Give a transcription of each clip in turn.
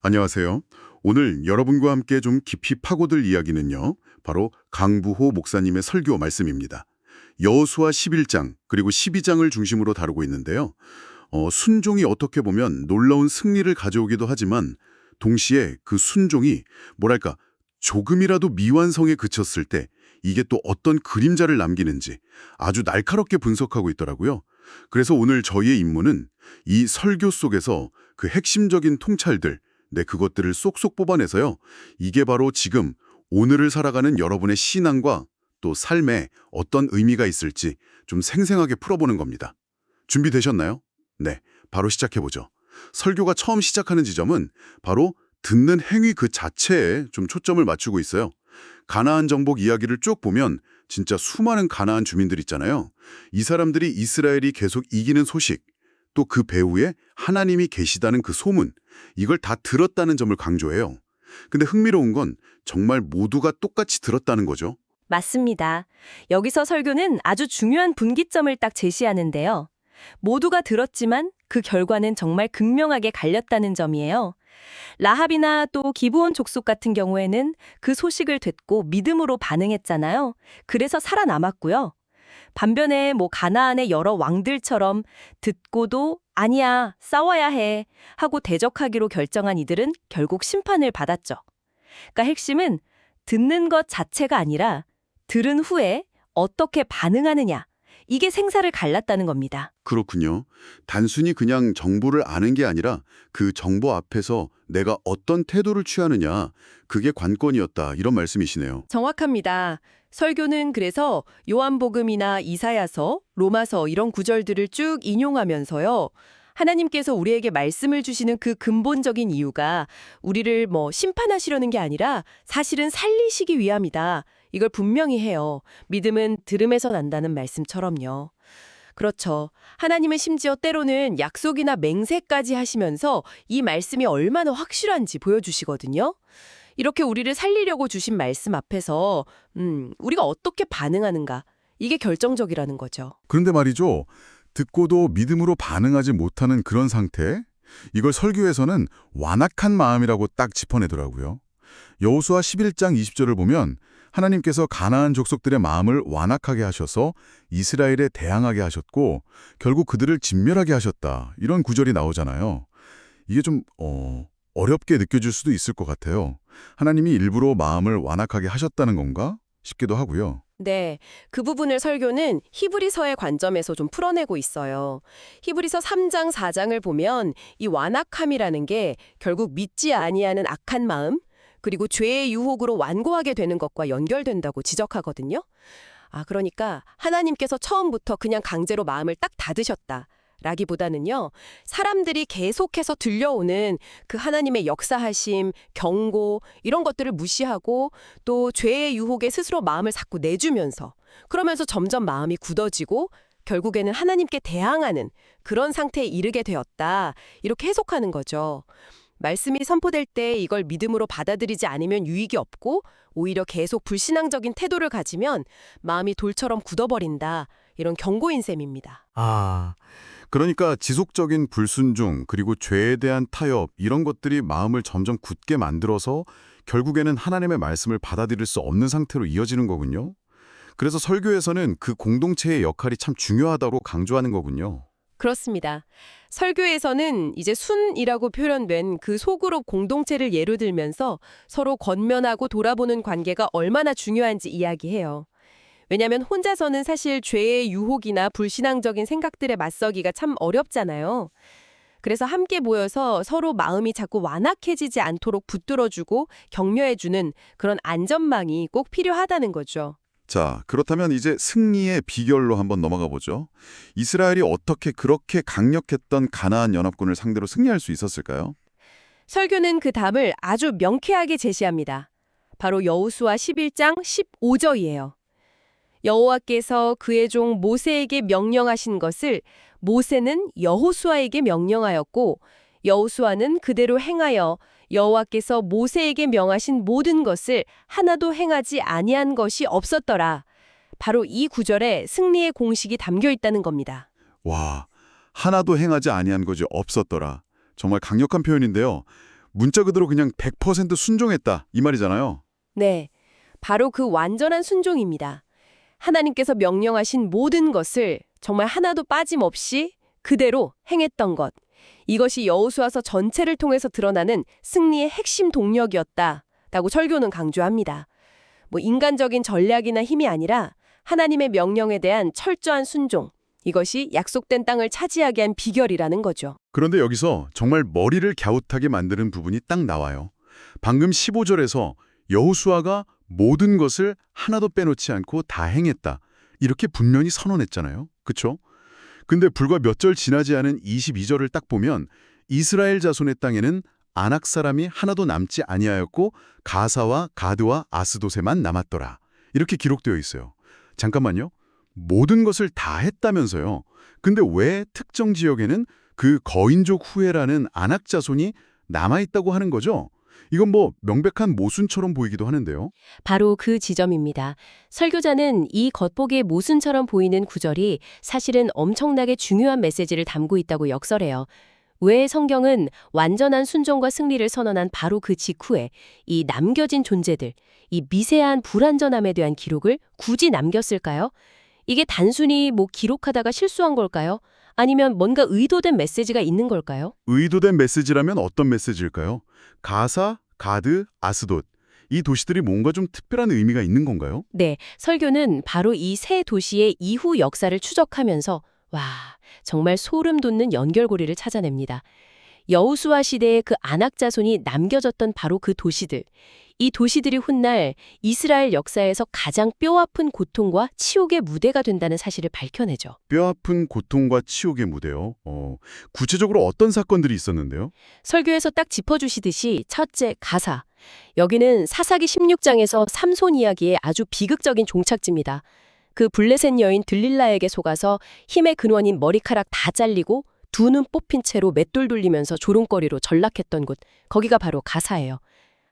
안녕하세요. 오늘 여러분과 함께 좀 깊이 파고들 이야기는요. 바로 강부호 목사님의 설교 말씀입니다. 여호수아 11장 그리고 12장을 중심으로 다루고 있는데요. 순종이 어떻게 보면 놀라운 승리를 가져오기도 하지만 동시에 그 순종이 뭐랄까 조금이라도 미완성에 그쳤을 때 이게 또 어떤 그림자를 남기는지 아주 날카롭게 분석하고 있더라고요. 그래서 오늘 저희의 임무는 이 설교 속에서 그 핵심적인 통찰들, 그것들을 쏙쏙 뽑아내서요. 이게 바로 지금 오늘을 살아가는 여러분의 신앙과 또 삶에 어떤 의미가 있을지 좀 생생하게 풀어보는 겁니다. 준비되셨나요? 네, 바로 시작해보죠. 설교가 처음 시작하는 지점은 바로 듣는 행위 그 자체에 좀 초점을 맞추고 있어요. 가나안 정복 이야기를 쭉 보면 진짜 수많은 가나안 주민들 있잖아요. 이 사람들이 이스라엘이 계속 이기는 소식, 또 그 배후에 하나님이 계시다는 그 소문, 이걸 다 들었다는 점을 강조해요. 근데 흥미로운 건 정말 모두가 똑같이 들었다는 거죠. 맞습니다. 여기서 설교는 아주 중요한 분기점을 딱 제시하는데요. 모두가 들었지만 그 결과는 정말 극명하게 갈렸다는 점이에요. 라합이나 또 기브온 족속 같은 경우에는 그 소식을 듣고 믿음으로 반응했잖아요. 그래서 살아남았고요. 반면에 가나안의 여러 왕들처럼 듣고도 아니야, 싸워야 해 하고 대적하기로 결정한 이들은 결국 심판을 받았죠. 그러니까 핵심은 듣는 것 자체가 아니라 들은 후에 어떻게 반응하느냐, 이게 생사를 갈랐다는 겁니다. 그렇군요. 단순히 그냥 정보를 아는 게 아니라 그 정보 앞에서 내가 어떤 태도를 취하느냐, 그게 관건이었다, 이런 말씀이시네요. 정확합니다. 설교는 그래서 요한복음이나 이사야서, 로마서 이런 구절들을 쭉 인용하면서요. 하나님께서 우리에게 말씀을 주시는 그 근본적인 이유가 우리를 심판하시려는 게 아니라 사실은 살리시기 위함이다. 이걸 분명히 해요. 믿음은 들음에서 난다는 말씀처럼요. 그렇죠. 하나님은 심지어 때로는 약속이나 맹세까지 하시면서 이 말씀이 얼마나 확실한지 보여주시거든요. 이렇게 우리를 살리려고 주신 말씀 앞에서 우리가 어떻게 반응하는가, 이게 결정적이라는 거죠. 그런데 말이죠. 듣고도 믿음으로 반응하지 못하는 그런 상태, 이걸 설교에서는 완악한 마음이라고 딱 짚어내더라고요. 여호수아 11장 20절을 보면 하나님께서 가나안 족속들의 마음을 완악하게 하셔서 이스라엘에 대항하게 하셨고 결국 그들을 진멸하게 하셨다. 이런 구절이 나오잖아요. 이게 좀 어렵게 느껴질 수도 있을 것 같아요. 하나님이 일부러 마음을 완악하게 하셨다는 건가 싶기도 하고요. 네, 그 부분을 설교는 히브리서의 관점에서 좀 풀어내고 있어요. 히브리서 3장, 4장을 보면 이 완악함이라는 게 결국 믿지 아니하는 악한 마음, 그리고 죄의 유혹으로 완고하게 되는 것과 연결된다고 지적하거든요. 그러니까 하나님께서 처음부터 그냥 강제로 마음을 딱 닫으셨다. 라기보다는요, 사람들이 계속해서 들려오는 그 하나님의 역사하심, 경고, 이런 것들을 무시하고 또 죄의 유혹에 스스로 마음을 자꾸 내주면서 그러면서 점점 마음이 굳어지고 결국에는 하나님께 대항하는 그런 상태에 이르게 되었다. 이렇게 해석하는 거죠. 말씀이 선포될 때 이걸 믿음으로 받아들이지 않으면 유익이 없고 오히려 계속 불신앙적인 태도를 가지면 마음이 돌처럼 굳어버린다. 이런 경고인 셈입니다. 그러니까 지속적인 불순종 그리고 죄에 대한 타협 이런 것들이 마음을 점점 굳게 만들어서 결국에는 하나님의 말씀을 받아들일 수 없는 상태로 이어지는 거군요. 그래서 설교에서는 그 공동체의 역할이 참 중요하다고 강조하는 거군요. 그렇습니다. 설교에서는 이제 순이라고 표현된 그 소그룹 공동체를 예로 들면서 서로 권면하고 돌아보는 관계가 얼마나 중요한지 이야기해요. 왜냐하면 혼자서는 사실 죄의 유혹이나 불신앙적인 생각들에 맞서기가 참 어렵잖아요. 그래서 함께 모여서 서로 마음이 자꾸 완악해지지 않도록 붙들어주고 격려해주는 그런 안전망이 꼭 필요하다는 거죠. 자, 그렇다면 이제 승리의 비결로 한번 넘어가 보죠. 이스라엘이 어떻게 그렇게 강력했던 가나안 연합군을 상대로 승리할 수 있었을까요? 설교는 그 답을 아주 명쾌하게 제시합니다. 바로 여호수아 11장 15절이에요. 여호와께서 그의 종 모세에게 명령하신 것을 모세는 여호수아에게 명령하였고 여호수아는 그대로 행하여 여호와께서 모세에게 명하신 모든 것을 하나도 행하지 아니한 것이 없었더라. 바로 이 구절에 승리의 공식이 담겨 있다는 겁니다. 와, 하나도 행하지 아니한 것이 없었더라. 정말 강력한 표현인데요. 문자 그대로 그냥 100% 순종했다 이 말이잖아요. 네, 바로 그 완전한 순종입니다. 하나님께서 명령하신 모든 것을 정말 하나도 빠짐없이 그대로 행했던 것. 이것이 여호수아서 전체를 통해서 드러나는 승리의 핵심 동력이었다라고 설교는 강조합니다. 뭐 인간적인 전략이나 힘이 아니라 하나님의 명령에 대한 철저한 순종. 이것이 약속된 땅을 차지하게 한 비결이라는 거죠. 그런데 여기서 정말 머리를 갸웃하게 만드는 부분이 딱 나와요. 방금 15절에서 여호수아가 모든 것을 하나도 빼놓지 않고 다 행했다. 이렇게 분명히 선언했잖아요. 그렇죠? 근데 불과 몇 절 지나지 않은 22절을 딱 보면 이스라엘 자손의 땅에는 아낙 사람이 하나도 남지 아니하였고 가사와 가드와 아스돗에만 남았더라. 이렇게 기록되어 있어요. 잠깐만요. 모든 것을 다 했다면서요. 근데 왜 특정 지역에는 그 거인족 후예라는 아낙 자손이 남아있다고 하는 거죠? 이건 뭐 명백한 모순처럼 보이기도 하는데요. 바로 그 지점입니다. 설교자는 이 겉보기에 모순처럼 보이는 구절이 사실은 엄청나게 중요한 메시지를 담고 있다고 역설해요. 왜 성경은 완전한 순종과 승리를 선언한 바로 그 직후에 이 남겨진 존재들, 이 미세한 불완전함에 대한 기록을 굳이 남겼을까요? 이게 단순히 뭐 기록하다가 실수한 걸까요? 아니면 뭔가 의도된 메시지가 있는 걸까요? 의도된 메시지라면 어떤 메시지일까요? 가사, 가드, 아스돗. 이 도시들이 뭔가 좀 특별한 의미가 있는 건가요? 네, 설교는 바로 이 세 도시의 이후 역사를 추적하면서 와, 정말 소름 돋는 연결고리를 찾아냅니다. 여호수아 시대의 그 아낙 자손이 남겨졌던 바로 그 도시들. 이 도시들이 훗날 이스라엘 역사에서 가장 뼈아픈 고통과 치욕의 무대가 된다는 사실을 밝혀내죠. 뼈아픈 고통과 치욕의 무대요. 구체적으로 어떤 사건들이 있었는데요? 설교에서 딱 짚어주시듯이 첫째, 가사. 여기는 사사기 16장에서 삼손 이야기의 아주 비극적인 종착지입니다. 그 블레셋 여인 들릴라에게 속아서 힘의 근원인 머리카락 다 잘리고 두 눈 뽑힌 채로 맷돌 돌리면서 조롱거리로 전락했던 곳, 거기가 바로 가사예요.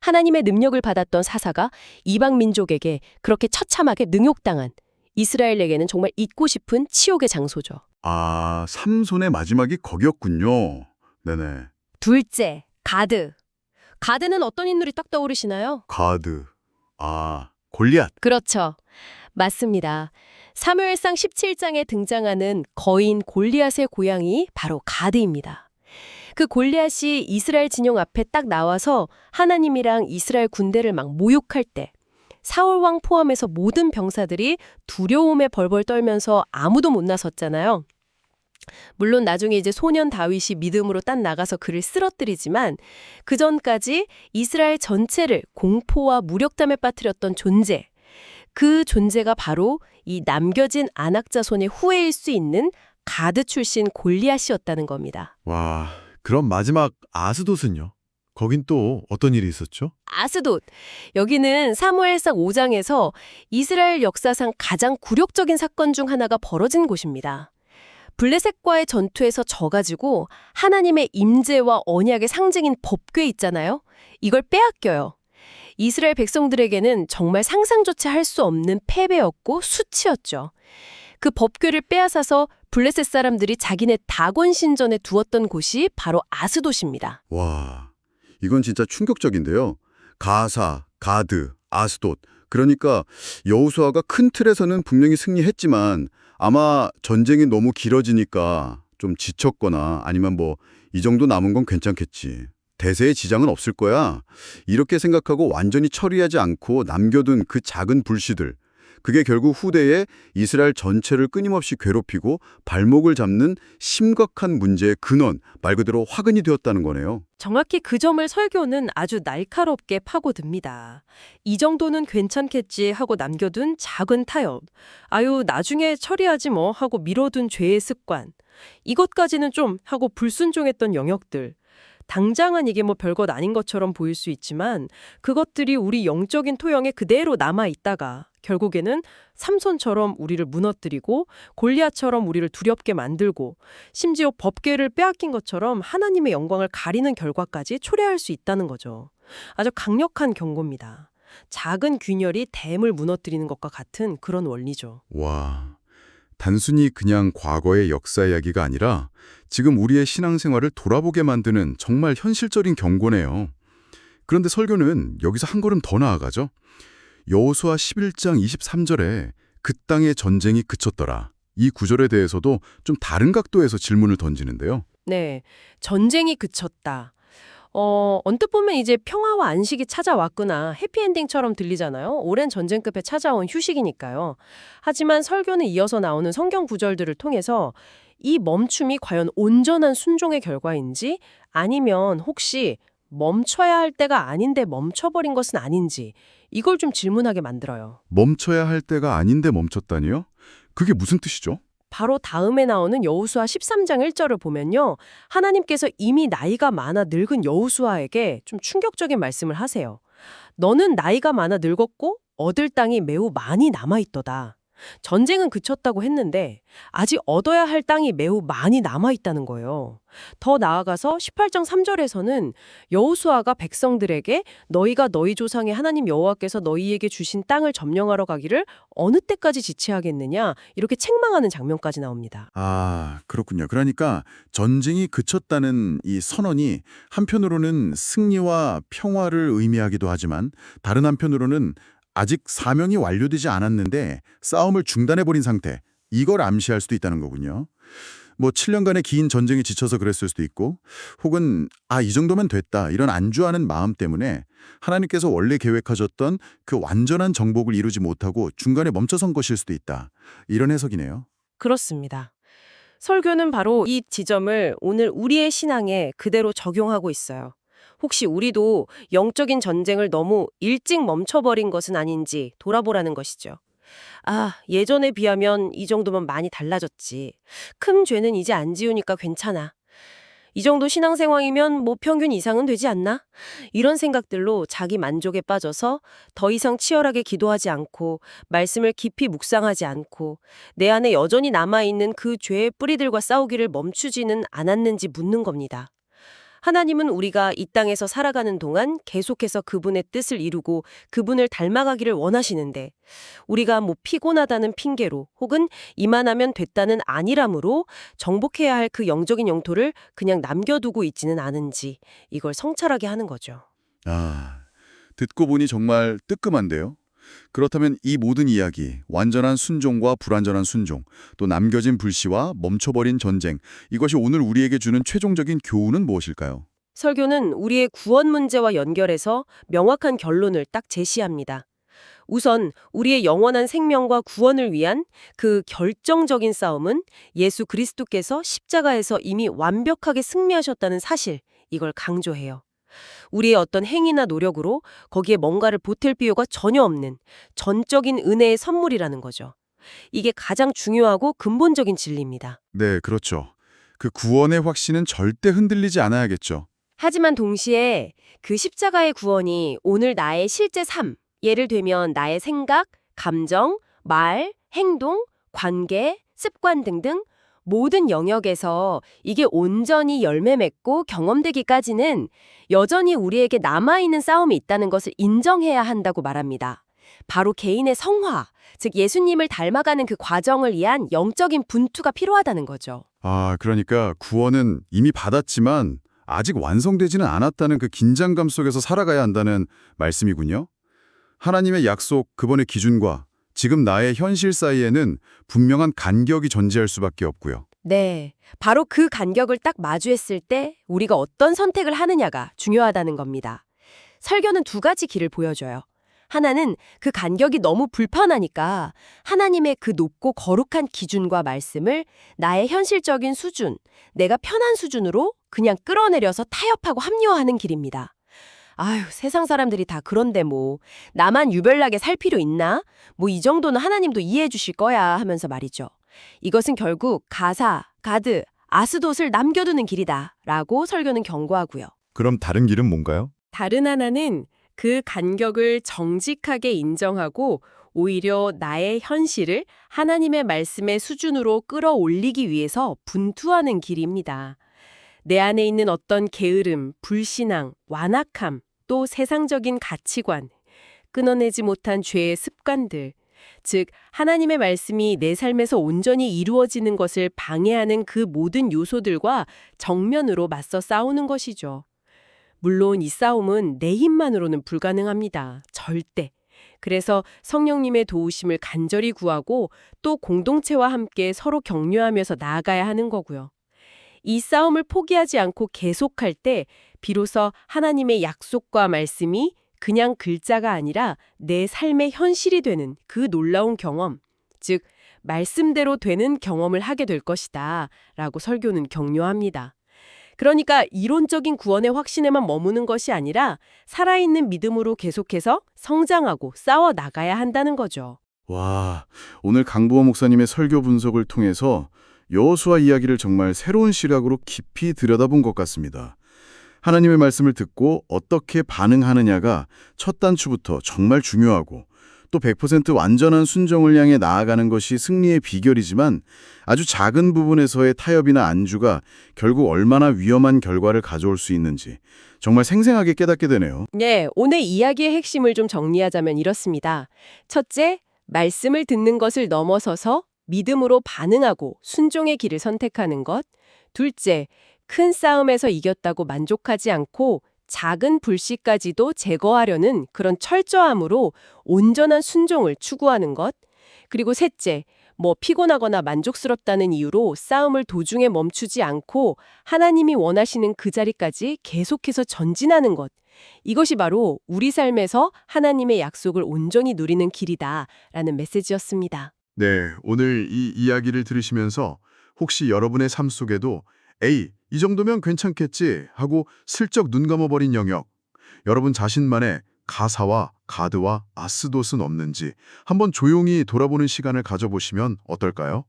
하나님의 능력을 받았던 사사가 이방 민족에게 그렇게 처참하게 능욕당한 이스라엘에게는 정말 잊고 싶은 치욕의 장소죠. 아, 삼손의 마지막이 거기였군요. 네네. 둘째, 가드. 가드는 어떤 인물이 딱 떠오르시나요? 가드. 아, 골리앗. 그렇죠. 맞습니다. 사무엘상 17장에 등장하는 거인 골리앗의 고향이 바로 가드입니다. 그 골리앗이 이스라엘 진영 앞에 딱 나와서 하나님이랑 이스라엘 군대를 막 모욕할 때 사울 왕 포함해서 모든 병사들이 두려움에 벌벌 떨면서 아무도 못 나섰잖아요. 물론 나중에 이제 소년 다윗이 믿음으로 딴 나가서 그를 쓰러뜨리지만 그 전까지 이스라엘 전체를 공포와 무력감에 빠뜨렸던 존재. 그 존재가 바로 이 남겨진 아낙 자손의 후예일 수 있는 가드 출신 골리앗이었다는 겁니다. 와, 그럼 마지막 아스돗은요? 거긴 또 어떤 일이 있었죠? 아스돗. 여기는 사무엘상 5장에서 이스라엘 역사상 가장 굴욕적인 사건 중 하나가 벌어진 곳입니다. 블레셋과의 전투에서 져가지고 하나님의 임재와 언약의 상징인 법궤 있잖아요. 이걸 빼앗겨요. 이스라엘 백성들에게는 정말 상상조차 할 수 없는 패배였고 수치였죠. 그 법궤를 빼앗아서 블레셋 사람들이 자기네 다곤 신전에 두었던 곳이 바로 아스돗입니다. 와, 이건 진짜 충격적인데요. 가사, 가드, 아스돗. 그러니까 여호수아가 큰 틀에서는 분명히 승리했지만 아마 전쟁이 너무 길어지니까 좀 지쳤거나 아니면 뭐 이 정도 남은 건 괜찮겠지. 대세에 지장은 없을 거야. 이렇게 생각하고 완전히 처리하지 않고 남겨둔 그 작은 불씨들. 그게 결국 후대에 이스라엘 전체를 끊임없이 괴롭히고 발목을 잡는 심각한 문제의 근원, 말 그대로 화근이 되었다는 거네요. 정확히 그 점을 설교는 아주 날카롭게 파고듭니다. 이 정도는 괜찮겠지 하고 남겨둔 작은 타협. 아유, 나중에 처리하지 뭐 하고 미뤄둔 죄의 습관. 이것까지는 좀 하고 불순종했던 영역들. 당장은 이게 뭐 별것 아닌 것처럼 보일 수 있지만 그것들이 우리 영적인 토양에 그대로 남아있다가 결국에는 삼손처럼 우리를 무너뜨리고 골리앗처럼 우리를 두렵게 만들고 심지어 법궤를 빼앗긴 것처럼 하나님의 영광을 가리는 결과까지 초래할 수 있다는 거죠. 아주 강력한 경고입니다. 작은 균열이 댐을 무너뜨리는 것과 같은 그런 원리죠. 와, 단순히 그냥 과거의 역사 이야기가 아니라 지금 우리의 신앙생활을 돌아보게 만드는 정말 현실적인 경고네요. 그런데 설교는 여기서 한 걸음 더 나아가죠. 여호수아 11장 23절에 그 땅의 전쟁이 그쳤더라. 이 구절에 대해서도 좀 다른 각도에서 질문을 던지는데요. 네, 전쟁이 그쳤다. 언뜻 보면 이제 평화와 안식이 찾아왔구나, 해피엔딩처럼 들리잖아요. 오랜 전쟁 끝에 찾아온 휴식이니까요. 하지만 설교는 이어서 나오는 성경 구절들을 통해서 이 멈춤이 과연 온전한 순종의 결과인지, 아니면 혹시 멈춰야 할 때가 아닌데 멈춰버린 것은 아닌지, 이걸 좀 질문하게 만들어요. 멈춰야 할 때가 아닌데 멈췄다니요? 그게 무슨 뜻이죠? 바로 다음에 나오는 여호수아 13장 1절을 보면요, 하나님께서 이미 나이가 많아 늙은 여호수아에게 좀 충격적인 말씀을 하세요. 너는 나이가 많아 늙었고 얻을 땅이 매우 많이 남아있도다. 전쟁은 그쳤다고 했는데 아직 얻어야 할 땅이 매우 많이 남아있다는 거예요. 더 나아가서 18장 3절에서는 여호수아가 백성들에게 너희가 너희 조상의 하나님 여호와께서 너희에게 주신 땅을 점령하러 가기를 어느 때까지 지체하겠느냐, 이렇게 책망하는 장면까지 나옵니다. 아, 그렇군요. 그러니까 전쟁이 그쳤다는 이 선언이 한편으로는 승리와 평화를 의미하기도 하지만 다른 한편으로는 아직 사명이 완료되지 않았는데 싸움을 중단해버린 상태, 이걸 암시할 수도 있다는 거군요. 뭐 7년간의 긴 전쟁이 지쳐서 그랬을 수도 있고, 혹은 이 정도면 됐다, 이런 안주하는 마음 때문에 하나님께서 원래 계획하셨던 그 완전한 정복을 이루지 못하고 중간에 멈춰선 것일 수도 있다, 이런 해석이네요. 그렇습니다. 설교는 바로 이 지점을 오늘 우리의 신앙에 그대로 적용하고 있어요. 혹시 우리도 영적인 전쟁을 너무 일찍 멈춰버린 것은 아닌지 돌아보라는 것이죠. 예전에 비하면 이 정도면 많이 달라졌지. 큰 죄는 이제 안 지우니까 괜찮아. 이 정도 신앙생활이면 뭐 평균 이상은 되지 않나? 이런 생각들로 자기 만족에 빠져서 더 이상 치열하게 기도하지 않고 말씀을 깊이 묵상하지 않고 내 안에 여전히 남아있는 그 죄의 뿌리들과 싸우기를 멈추지는 않았는지 묻는 겁니다. 하나님은 우리가 이 땅에서 살아가는 동안 계속해서 그분의 뜻을 이루고 그분을 닮아가기를 원하시는데, 우리가 뭐 피곤하다는 핑계로 혹은 이만하면 됐다는 안일함으로 정복해야 할 그 영적인 영토를 그냥 남겨두고 있지는 않은지, 이걸 성찰하게 하는 거죠. 듣고 보니 정말 뜨끔한데요. 그렇다면 이 모든 이야기, 완전한 순종과 불완전한 순종, 또 남겨진 불씨와 멈춰버린 전쟁, 이것이 오늘 우리에게 주는 최종적인 교훈은 무엇일까요? 설교는 우리의 구원 문제와 연결해서 명확한 결론을 딱 제시합니다. 우선 우리의 영원한 생명과 구원을 위한 그 결정적인 싸움은 예수 그리스도께서 십자가에서 이미 완벽하게 승리하셨다는 사실, 이걸 강조해요. 우리의 어떤 행위나 노력으로 거기에 뭔가를 보탤 필요가 전혀 없는 전적인 은혜의 선물이라는 거죠. 이게 가장 중요하고 근본적인 진리입니다. 네, 그렇죠. 그 구원의 확신은 절대 흔들리지 않아야겠죠. 하지만 동시에 그 십자가의 구원이 오늘 나의 실제 삶, 예를 들면 나의 생각, 감정, 말, 행동, 관계, 습관 등등 모든 영역에서 이게 온전히 열매 맺고 경험되기까지는 여전히 우리에게 남아있는 싸움이 있다는 것을 인정해야 한다고 말합니다. 바로 개인의 성화, 즉 예수님을 닮아가는 그 과정을 위한 영적인 분투가 필요하다는 거죠. 그러니까 구원은 이미 받았지만 아직 완성되지는 않았다는 그 긴장감 속에서 살아가야 한다는 말씀이군요. 하나님의 약속, 그분의 기준과 지금 나의 현실 사이에는 분명한 간격이 존재할 수밖에 없고요. 네, 바로 그 간격을 딱 마주했을 때 우리가 어떤 선택을 하느냐가 중요하다는 겁니다. 설교는 두 가지 길을 보여줘요. 하나는 그 간격이 너무 불편하니까 하나님의 그 높고 거룩한 기준과 말씀을 나의 현실적인 수준, 내가 편한 수준으로 그냥 끌어내려서 타협하고 합리화하는 길입니다. 세상 사람들이 다 그런데 뭐 나만 유별나게 살 필요 있나? 뭐 이 정도는 하나님도 이해해 주실 거야 하면서 말이죠. 이것은 결국 가사, 가드, 아스돗을 남겨두는 길이다 라고 설교는 경고하고요. 그럼 다른 길은 뭔가요? 다른 하나는 그 간격을 정직하게 인정하고 오히려 나의 현실을 하나님의 말씀의 수준으로 끌어올리기 위해서 분투하는 길입니다. 내 안에 있는 어떤 게으름, 불신앙, 완악함, 또 세상적인 가치관, 끊어내지 못한 죄의 습관들, 즉 하나님의 말씀이 내 삶에서 온전히 이루어지는 것을 방해하는 그 모든 요소들과 정면으로 맞서 싸우는 것이죠. 물론 이 싸움은 내 힘만으로는 불가능합니다. 절대. 그래서 성령님의 도우심을 간절히 구하고 또 공동체와 함께 서로 격려하면서 나아가야 하는 거고요. 이 싸움을 포기하지 않고 계속할 때 비로소 하나님의 약속과 말씀이 그냥 글자가 아니라 내 삶의 현실이 되는 그 놀라운 경험, 즉 말씀대로 되는 경험을 하게 될 것이다 라고 설교는 격려합니다. 그러니까 이론적인 구원의 확신에만 머무는 것이 아니라 살아있는 믿음으로 계속해서 성장하고 싸워 나가야 한다는 거죠. 와, 오늘 강부호 목사님의 설교 분석을 통해서 여호수아 이야기를 정말 새로운 시각으로 깊이 들여다본 것 같습니다. 하나님의 말씀을 듣고 어떻게 반응하느냐가 첫 단추부터 정말 중요하고 또 100% 완전한 순종을 향해 나아가는 것이 승리의 비결이지만 아주 작은 부분에서의 타협이나 안주가 결국 얼마나 위험한 결과를 가져올 수 있는지 정말 생생하게 깨닫게 되네요. 네, 오늘 이야기의 핵심을 좀 정리하자면 이렇습니다. 첫째, 말씀을 듣는 것을 넘어서서 믿음으로 반응하고 순종의 길을 선택하는 것. 둘째, 큰 싸움에서 이겼다고 만족하지 않고 작은 불씨까지도 제거하려는 그런 철저함으로 온전한 순종을 추구하는 것. 그리고 셋째, 피곤하거나 만족스럽다는 이유로 싸움을 도중에 멈추지 않고 하나님이 원하시는 그 자리까지 계속해서 전진하는 것. 이것이 바로 우리 삶에서 하나님의 약속을 온전히 누리는 길이다라는 메시지였습니다. 네, 오늘 이 이야기를 들으시면서 혹시 여러분의 삶 속에도 에이, 이 정도면 괜찮겠지 하고 슬쩍 눈 감아버린 영역, 여러분 자신만의 가사와 가드와 아스돗은 없는지 한번 조용히 돌아보는 시간을 가져보시면 어떨까요?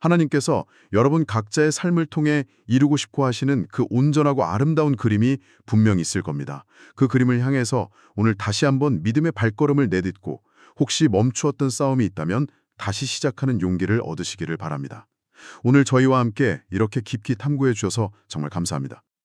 하나님께서 여러분 각자의 삶을 통해 이루고 싶어 하시는 그 온전하고 아름다운 그림이 분명히 있을 겁니다. 그 그림을 향해서 오늘 다시 한번 믿음의 발걸음을 내딛고 혹시 멈추었던 싸움이 있다면 다시 시작하는 용기를 얻으시기를 바랍니다. 오늘 저희와 함께 이렇게 깊이 탐구해 주셔서 정말 감사합니다.